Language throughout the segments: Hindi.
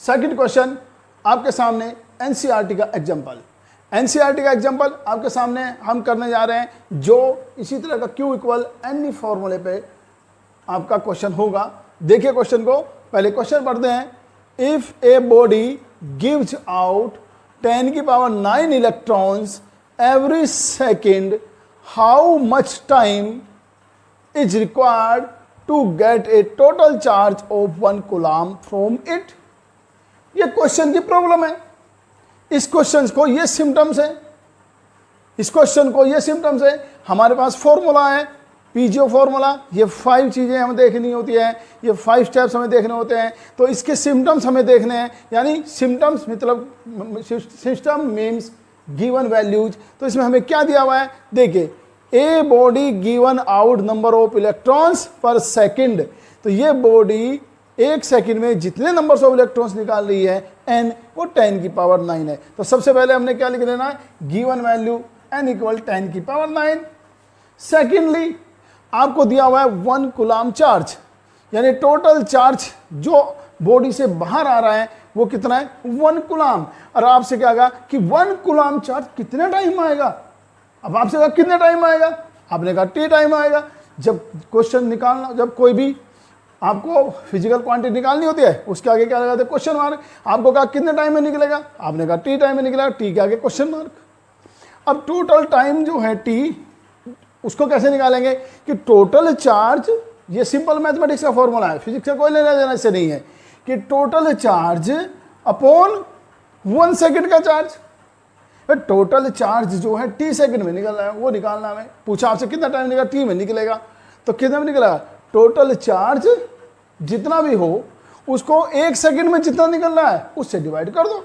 सेकंड क्वेश्चन आपके सामने एनसीईआरटी का एग्जांपल। एनसीईआरटी का एग्जांपल आपके सामने हम करने जा रहे हैं, जो इसी तरह का Q इक्वल एन फॉर्मूले पे आपका क्वेश्चन होगा। देखिए क्वेश्चन को, पहले क्वेश्चन पढ़ते हैं। If a body gives out 10 की power 9 electrons every second, how much time is required to get a total charge of 1 coulomb from it. ये क्वेश्चन की प्रॉब्लम है। इस क्वेश्चन को ये सिम्टम्स है, इस क्वेश्चन को ये सिम्टम्स है। हमारे पास फॉर्मूला है पीजीओ फॉर्मूला। ये 5 चीजें हमें देखनी होती है, ये 5 स्टेप्स हमें देखने होते हैं। तो इसके सिम्टम्स हमें देखने हैं, यानी सिम्टम्स मतलब सिस्टम मीन्स गिवन वैल्यूज। तो इसमें हमें क्या दिया हुआ है, देखिए a body given out number of electrons पर सेकंड। तो ये बॉडी एक सेकंड में जितने नंबर्स ऑफ इलेक्ट्रॉन्स निकाल रही है n, वो 10 की पावर 9 है। तो सबसे पहले हमने क्या लिख देना है, गिवन वैल्यू n इक्वल 10 की पावर 9। सेकेंडली आपको दिया हुआ है 1 कूलम चार्ज, यानी टोटल चार्ज जो बॉडी से बाहर आ रहा है वो कितना है, 1 कूलम। और आपसे क्या कहा कि 1 कूलम चार्ज कितने टाइम आएगा। अब आपसे कहा कितने टाइम आएगा, आपने कहा t टाइम आएगा। जब क्वेश्चन निकालना, जब कोई भी आपको फिजिकल क्वांटिटी निकालनी होती है, उसके आगे क्या लगाते हैं, क्वेश्चन मार्क। आपको कहा कितने टाइम में निकलेगा, आपने कहा t टाइम में निकलेगा, t के आगे क्वेश्चन मार्क। अब टोटल टाइम जो है t, उसको कैसे निकालेंगे कि टोटल चार्ज, ये सिंपल मैथमेटिक्स का फॉर्मूला है, फिजिक्स का कोई लेना देना इससे नहीं है, कि टोटल चार्ज अपॉन 1 सेकंड का चार्ज। टोटल चार्ज जो है t सेकंड में निकल रहा है, वो निकालना है। पूछा आपसे कितना टाइम निकलेगा, t में निकलेगा। तो कितने में निकलेगा, टोटल चार्ज जितना भी हो उसको 1 सेकंड में जितना निकल रहा है उससे डिवाइड कर दो।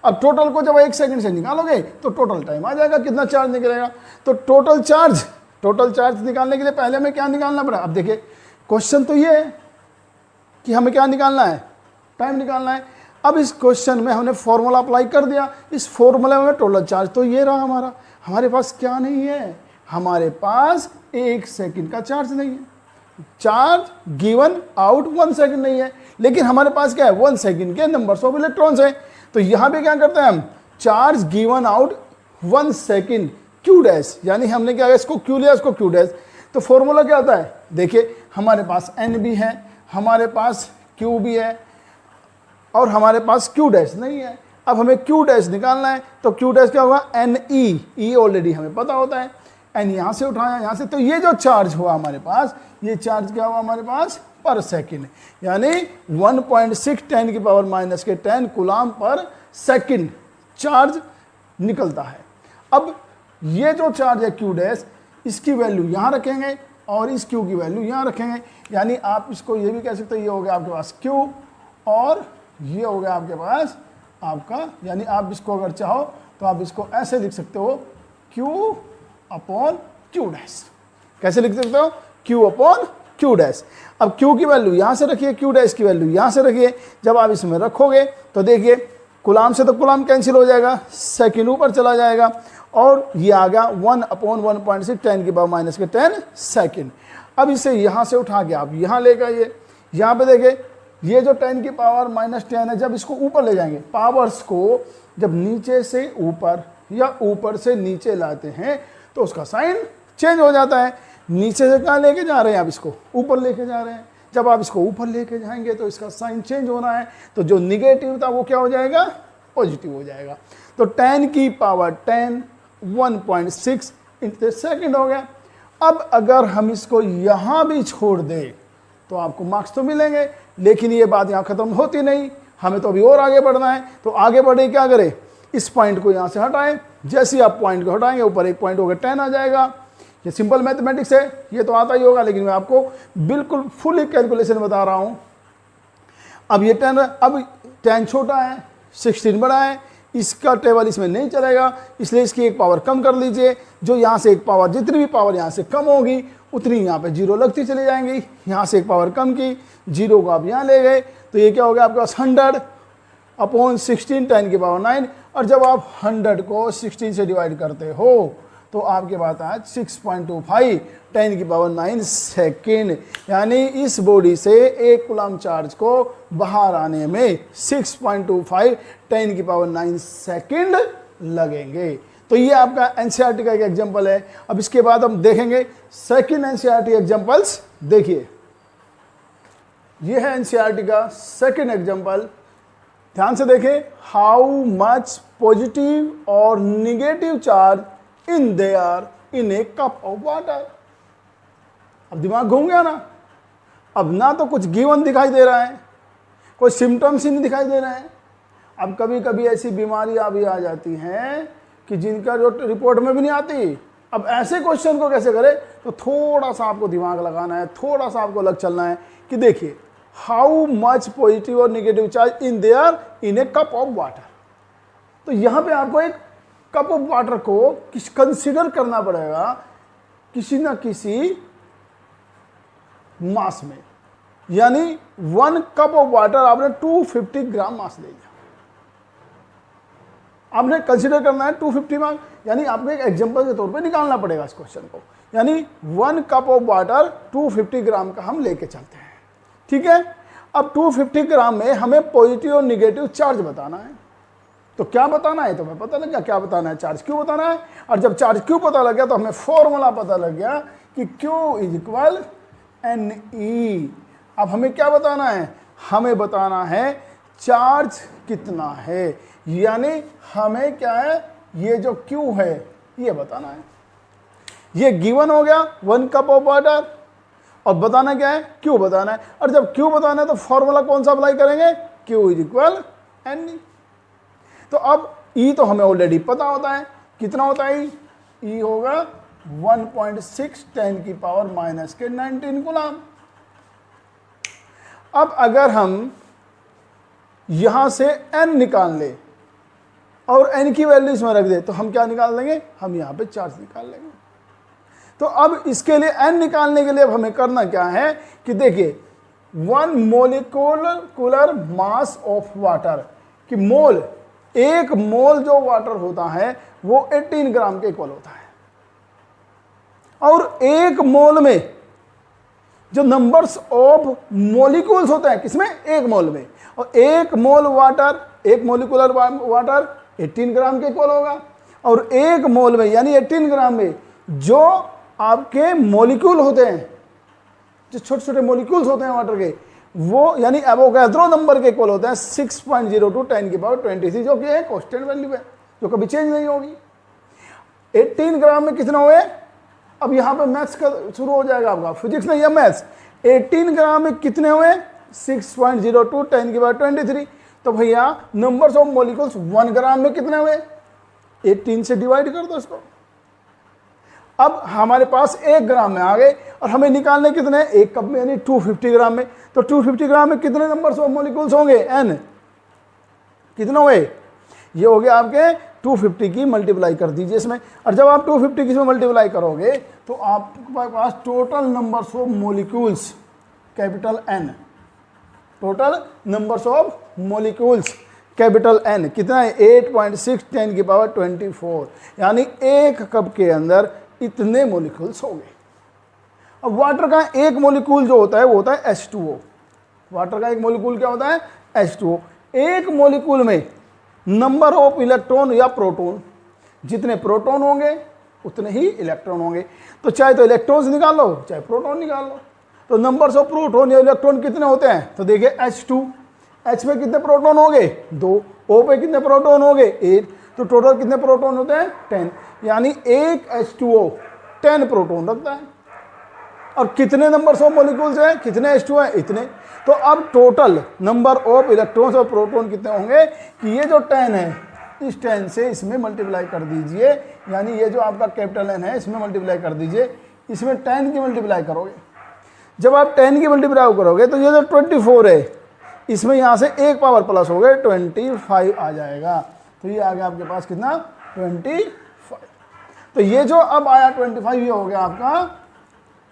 अब टोटल को जब 1 सेकंड से निकालोगे तो टोटल टाइम आ जाएगा, कितना चार्ज निकलेगा। तो टोटल चार्ज निकालने के लिए पहले हमें क्या निकालना पड़ा। अब देखिए क्वेश्चन तो ये है कि हमें क्या निकालना है, टाइम निकालना है। अब इस क्वेश्चन में हमने फॉर्मूला अप्लाई कर दिया, इस फॉर्मूले में टोटल चार्ज तो ये रहा हमारा। हमारे पास क्या नहीं है, हमारे पास 1 सेकंड का चार्ज नहीं है। चार्ज गिवन आउट 1 सेकंड नहीं है, लेकिन हमारे पास क्या है, 1 सेकंड के नंबर्स ऑफ इलेक्ट्रॉन्स हैं। तो यहां पे क्या करते हैं हम, charge given out 1 second Q dash, यानी हमने क्या इसको क्यू लिया, इसको क्यू डैश। तो फॉर्मूला क्या होता है, देखिए हमारे पास एन भी है, हमारे पास क्यू भी है, और हमारे पास क्यू डैश नहीं है। अब हमें क्यू डैश निकालना है, तो क्यू डैश क्या होगा, एन ई ऑलरेडी हमें पता होता है, एन यहां से उठाया यहां से। तो ये जो चार्ज हुआ हमारे पास, ये चार्ज क्या हुआ हमारे पास पर सेकंड, यानी 1.6 10 की पावर माइनस के 10 कूलम पर सेकंड चार्ज निकलता है। अब ये जो चार्ज है क्यू डैश, इसकी वैल्यू यहां रखेंगे और इस क्यू की वैल्यू यहां रखेंगे। यानी आप इसको ये भी कह सकते हो, ये हो गया आपके पास क्यू और ये हो गया आपके पास आपका, यानी आप इसको अगर चाहो तो आप इसको ऐसे लिख सकते हो, क्यू अपॉन क्यू डैश। कैसे लिख सकते हो, क्यू अपॉन क्यू डैश। अब क्यू की वैल्यू यहां से रखिए, क्यू डैश की वैल्यू यहां से रखिए। जब आप इसमें रखोगे तो देखिए कूलम से तो कूलम कैंसिल हो जाएगा, सेकंड ऊपर चला जाएगा, और ये आ गया 1 अपॉन 1.6 10 की पावर माइनस के 10 सेकंड। अब इसे यहां से उठा के आप यहां ले गए, यहां पे देखिए ये जो 10 की पावर माइनस 10 है, जब इसको ऊपर ले जाएंगे, पावर्स को जब नीचे से ऊपर या ऊपर से नीचे लाते हैं तो उसका साइन चेंज हो जाता है। नीचे से कहाँ लेके जा रहे हैं, आप इसको ऊपर लेके जा रहे हैं। जब आप इसको ऊपर लेके जाएंगे तो इसका साइन चेंज होना है, तो जो निगेटिव था वो क्या हो जाएगा, पॉजिटिव हो जाएगा। तो 10 की पावर 10 1.6 इंटू सेकेंड हो गया। अब अगर हम इसको यहाँ भी छोड़ दें तो आपको मार्क्स तो मिलेंगे, लेकिन ये बात यहाँ खत्म होती नहीं, हमें तो अभी और आगे बढ़ना है। तो आगे बढ़े क्या करें, इस पॉइंट को यहाँ से हटाएं। जैसे ही आप पॉइंट को हटाएंगे ऊपर एक पॉइंट होगा 10 आ जाएगा। ये सिंपल मैथमेटिक्स है, ये तो आता ही होगा, लेकिन मैं आपको बिल्कुल फुली कैलकुलेशन बता रहा हूँ। अब ये 10, अब 10 छोटा है, 16 बड़ा है, इसका टेबल इसमें नहीं चलेगा, इसलिए इसकी एक पावर कम कर लीजिए। जो यहाँ से एक पावर, जितनी भी पावर यहाँ से कम होगी उतनी यहाँ पे जीरो लगती चली जाएंगी। यहाँ से एक पावर कम की, जीरो को आप यहाँ ले गए, तो ये क्या हो गया आपके पास 100 अपॉन 16 10 की पावर 9। और जब आप 100 को 16 से डिवाइड करते हो तो आपके पास आया 6.25 10⁹ सेकेंड। यानी इस बॉडी से 1 कूलम चार्ज को बाहर आने में 6.25 10⁹ सेकेंड लगेंगे। तो ये आपका एनसीईआरटी का एक एग्जांपल है। अब इसके बाद हम देखेंगे सेकंड एनसीईआरटी एग्जांपल्स। देखिए ये है एनसीईआरटी का सेकंड एग्जांपल, ध्यान से देखें। हाउ मच पॉजिटिव और negative charge in there in a cup of water. अब दिमाग घूम गया ना, अब ना तो कुछ गिवन दिखाई दे रहा है, कोई सिम्टम्स ही नहीं दिखाई दे रहे हैं। अब कभी कभी ऐसी बीमारियां भी आ जाती हैं कि जिनका जो रिपोर्ट में भी नहीं आती। अब ऐसे क्वेश्चन को कैसे करें, तो थोड़ा सा आपको दिमाग लगाना है, थोड़ा सा आपको अलग चलना है कि देखिए हाउ मच पॉजिटिव और negative charge in there in a cup of water. तो यहां पे आपको एक कप ऑफ वाटर को कंसीडर करना पड़ेगा किसी ना किसी मास में, यानी 1 कप ऑफ वाटर आपने 250 ग्राम मास ले लिया, आपने कंसीडर करना है 250 मास, यानी आपको एक एग्जांपल के तौर पे निकालना पड़ेगा इस क्वेश्चन को। यानी 1 कप ऑफ वाटर 250 ग्राम का हम लेके चलते हैं, ठीक है। अब 250 ग्राम में हमें पॉजिटिव और निगेटिव चार्ज बताना है। तो क्या बताना है, तो हमें पता लग गया क्या बताना है, चार्ज क्यों बताना है। और जब चार्ज क्यों पता लग गया तो हमें फॉर्मूला पता लग गया कि Q इज NE। अब हमें क्या बताना है, हमें बताना है चार्ज कितना है, यानी हमें क्या है, ये जो Q है ये बताना है। ये गिवन हो गया 1 कप ऑफ वाटर, और बताना क्या है, Q बताना है। और जब Q बताना है तो फॉर्मूला कौन सा अप्लाई करेंगे, Q इज NE। तो अब E तो हमें ऑलरेडी पता होता है, कितना होता है E होगा 1.6 10⁻⁻19 कूलम। अब अगर हम यहां से n निकाल ले और n की वैल्यू इसमें रख दे तो हम क्या निकाल लेंगे, हम यहां पे चार्ज निकाल लेंगे। तो अब इसके लिए n निकालने के लिए अब हमें करना क्या है कि देखिए 1 मोलिकुलर मास ऑफ वाटर, कि मोल, एक मोल जो वाटर होता है वो 18 ग्राम के इक्वल होता है। और एक मोल में जो नंबर्स ऑफ मोलिक्यूल्स होते हैं, किसमें, एक मोल में, और एक मोल वाटर, एक मोलिकुलर वाटर 18 ग्राम के इक्वल होगा। और एक मोल में यानी 18 ग्राम में जो आपके मोलिक्यूल होते हैं, जो छोटे छोटे मोलिक्यूल्स होते हैं वाटर के, वो यानी एवोगैड्रो नंबर के इक्वल होते हैं 6.02 10⁻23, जो कि एक कांस्टेंट वैल्यू है जो कभी चेंज नहीं होगी। 18 ग्राम में कितना हुए, अब यहां पे मैथ्स का शुरू हो जाएगा आपका, फिजिक्स नहीं है मैथ्स। 18 ग्राम में कितने हुए, 6.02 10⁻23। तो भैया नंबर्स ऑफ मॉलिक्यूल्स 1 ग्राम में कितने हुए, 18 से डिवाइड कर दो इसको। अब हमारे पास 1 ग्राम में आ गए और हमें निकालने कितने, 1 कप में यानी 250 ग्राम में। तो 250 ग्राम में कितने नंबर्स ऑफ मॉलिक्यूल्स होंगे, n कितने हुए, ये हो गया आपके 250 की मल्टीप्लाई कर दीजिए इसमें। और जब आप 250 की इसमें मल्टीप्लाई करोगे तो आपके पास total numbers of molecules capital N, total numbers of molecules capital N कितना है, 8.6 10⁻24, यानी एक कप के अंदर इतने मॉलिक्यूल्स हो गए। अब वाटर का एक मॉलिक्यूल जो होता है वो होता है H2O। वाटर का एक मॉलिक्यूल क्या होता है, H2O। एक मॉलिक्यूल में नंबर ऑफ इलेक्ट्रॉन या प्रोटॉन, जितने प्रोटॉन होंगे उतने ही इलेक्ट्रॉन होंगे। तो चाहे तो इलेक्ट्रॉन्स निकाल लो चाहे प्रोटॉन निकाल लो। तो नंबर्स ऑफ प्रोटॉन या इलेक्ट्रॉन कितने होते हैं, तो देखिए H2, H पे कितने प्रोटॉन हो गए 2, O पे कितने प्रोटॉन हो गए 8, तो टोटल कितने प्रोटॉन होते हैं 10, यानी एक H2O 10 प्रोटॉन रखता है। और कितने नंबर्स ऑफ मॉलिक्यूल्स हैं, कितने H2 हैं, इतने। तो अब टोटल नंबर ऑफ इलेक्ट्रॉन्स और प्रोटॉन कितने होंगे कि ये जो 10 है, इस 10 से इसमें मल्टीप्लाई कर दीजिए, यानी ये जो आपका कैपिटल N है इसमें मल्टीप्लाई कर दीजिए, इसमें 10 की मल्टीप्लाई करोगे। जब आप 10 की मल्टीप्लाई करोगे तो ये जो 24 है इसमें यहाँ से एक पावर प्लस हो गए 25 आ जाएगा। तो ये आ गया आपके पास कितना 25। तो ये जो अब आया 25, ये हो गया आपका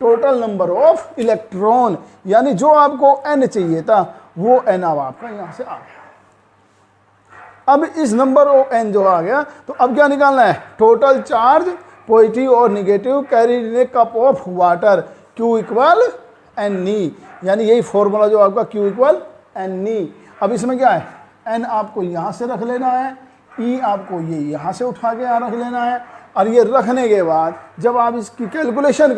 टोटल नंबर ऑफ इलेक्ट्रॉन, यानी जो आपको N चाहिए था वो N अब आपका यहां से आ गया। अब इस नंबर ऑफ N जो आ गया तो अब क्या निकालना है, टोटल चार्ज पॉजिटिव और negative carried in a cup of water, Q equal NE, यानी यही फॉर्मूला जो आपका Q इक्वल NE। अब इसमें क्या है, N आपको यहाँ से रख लेना है, E आपको ये यहाँ से उठा के यहाँ रख लेना है, और ये रखने के बाद जब आप इसकी कैलकुलेशन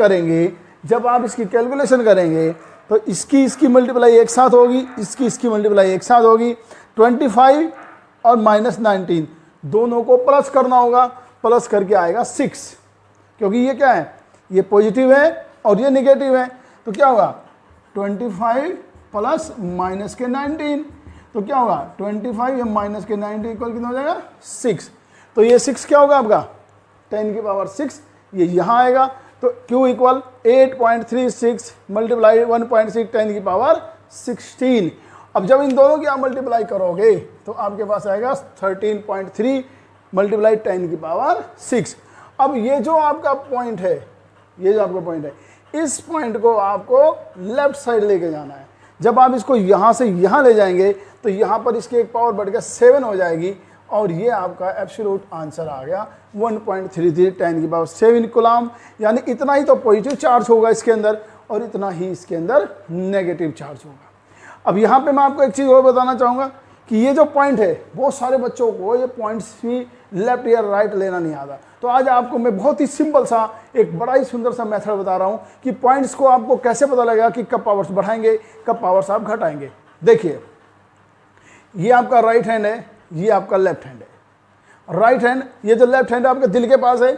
करेंगे, तो इसकी मल्टीप्लाई एक साथ होगी, इसकी मल्टीप्लाई एक साथ होगी। 25 और -19 दोनों को प्लस करना होगा, प्लस करके आएगा 6, क्योंकि ये क्या है, ये पॉजिटिव है और ये निगेटिव है। तो क्या होगा 25 प्लस माइनस के 19, तो क्या होगा 25 या माइनस के 19 इक्वल कितना हो जाएगा 6। तो ये 6 क्या होगा आपका 10 की पावर 6, ये यहाँ आएगा। तो Q इक्वल 8.36 मल्टीप्लाई 1.6 10 की पावर 16। अब जब इन दोनों की आप मल्टीप्लाई करोगे तो आपके पास आएगा 13.3 मल्टीप्लाई 10 की पावर 6। अब ये जो आपका पॉइंट है, इस पॉइंट को आपको लेफ्ट साइड लेके जाना है। जब आप इसको यहाँ से यहाँ ले जाएंगे तो यहाँ पर इसकी एक पावर बढ़ के 7 हो जाएगी, और ये आपका एब्सोल्यूट आंसर आ गया 1.33 10 की पावर 7 कूलम। यानी इतना ही तो पॉजिटिव चार्ज होगा इसके अंदर, और इतना ही इसके अंदर नेगेटिव चार्ज होगा। अब यहाँ पे मैं आपको एक चीज़ और बताना चाहूँगा कि ये जो पॉइंट है, बहुत सारे बच्चों को ये पॉइंट्स भी लेफ्ट या राइट लेना नहीं आता। तो आज आपको मैं बहुत ही सिंपल सा एक बड़ा ही सुंदर सा मेथड बता रहा हूँ कि पॉइंट्स को आपको कैसे पता लगेगा कि कब पावर्स बढ़ाएंगे, कब पावर्स आप घटाएंगे। देखिए, ये आपका राइट हैंड है, ये आपका लेफ्ट हैंड है। राइट हैंड, ये जो लेफ्ट हैंड आपके दिल के पास है,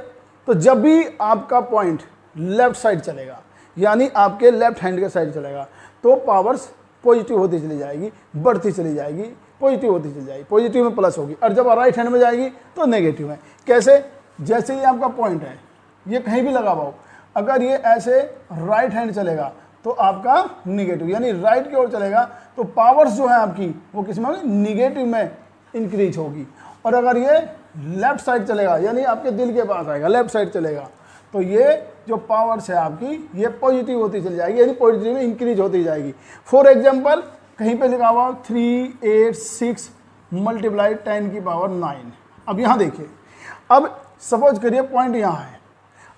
तो जब भी आपका पॉइंट लेफ्ट साइड चलेगा, यानी आपके लेफ्ट हैंड के साइड चलेगा, तो पावर्स पॉजिटिव होती चली जाएगी, बढ़ती चली जाएगी, पॉजिटिव होती चली जाएगी, पॉजिटिव में प्लस होगी। और जब राइट हैंड में जाएगी तो नेगेटिव है। कैसे? जैसे ये आपका पॉइंट है, ये कहीं भी लगा हुआ हो, अगर ये ऐसे राइट हैंड चलेगा तो आपका निगेटिव, यानी राइट की ओर चलेगा, तो पावर्स जो है आपकी वो किस में होगी, निगेटिव में इंक्रीज होगी। और अगर ये लेफ्ट साइड चलेगा, यानी आपके दिल के पास आएगा, लेफ्ट साइड चलेगा, तो ये जो पावर्स है आपकी ये पॉजिटिव होती चली जाएगी, यानी पॉजिटिव में इंक्रीज होती जाएगी। फॉर एग्जांपल, कहीं पे लिखा हुआ 386 मल्टीप्लाई 10 की पावर 9। अब यहाँ देखिए, अब सपोज करिए पॉइंट यहाँ है,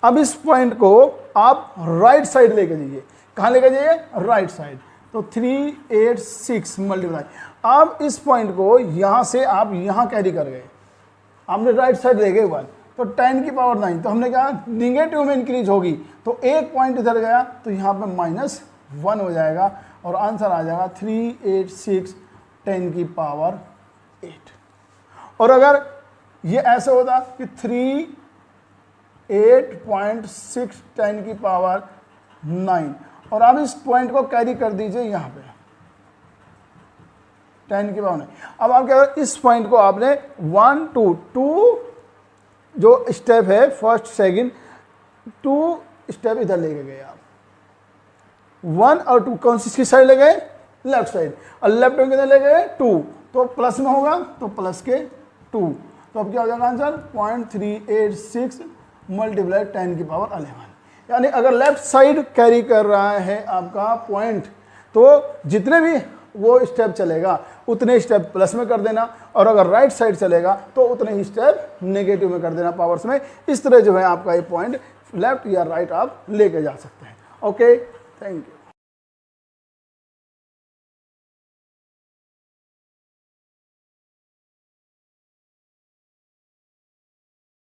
अब इस पॉइंट को आप राइट साइड लेके जाइए। कहाँ लेके जाइए? Right side. तो 386 मल्टीप्लाई, अब इस पॉइंट को यहाँ से आप यहाँ कैरी कर गए, आपने राइट साइड ले गए बात, तो 10 की पावर 9, तो हमने कहा निगेटिव में इंक्रीज होगी, तो एक पॉइंट इधर गया तो यहाँ पे -1 हो जाएगा, और आंसर आ जाएगा 386 10 की पावर 8। और अगर ये ऐसे होता कि 38.6 10 की पावर 9, और आप इस पॉइंट को कैरी कर दीजिए यहाँ पे 10 की पावर 9। अब आप क्या करें, इस पॉइंट को आपने 1 2 जो स्टेप है, फर्स्ट सेकंड 2 स्टेप इधर लेके गए आप, 1 और 2 कौन सी साइड ले गए? Left side. और लेफ्ट में कितने ले गए? 2, तो प्लस में होगा तो प्लस के 2। तो अब क्या हो जाएगा आंसर? 0.386 मल्टीप्लाई 10 की पावर 11। यानी अगर लेफ्ट साइड कैरी कर रहा है आपका पॉइंट, तो जितने भी वो स्टेप चलेगा उतने स्टेप प्लस में कर देना, और अगर राइट साइड चलेगा तो उतने ही स्टेप नेगेटिव में कर देना पावर्स में। इस तरह जो है आपका ये पॉइंट लेफ्ट या राइट आप लेके जा सकते हैं। Okay, thank you.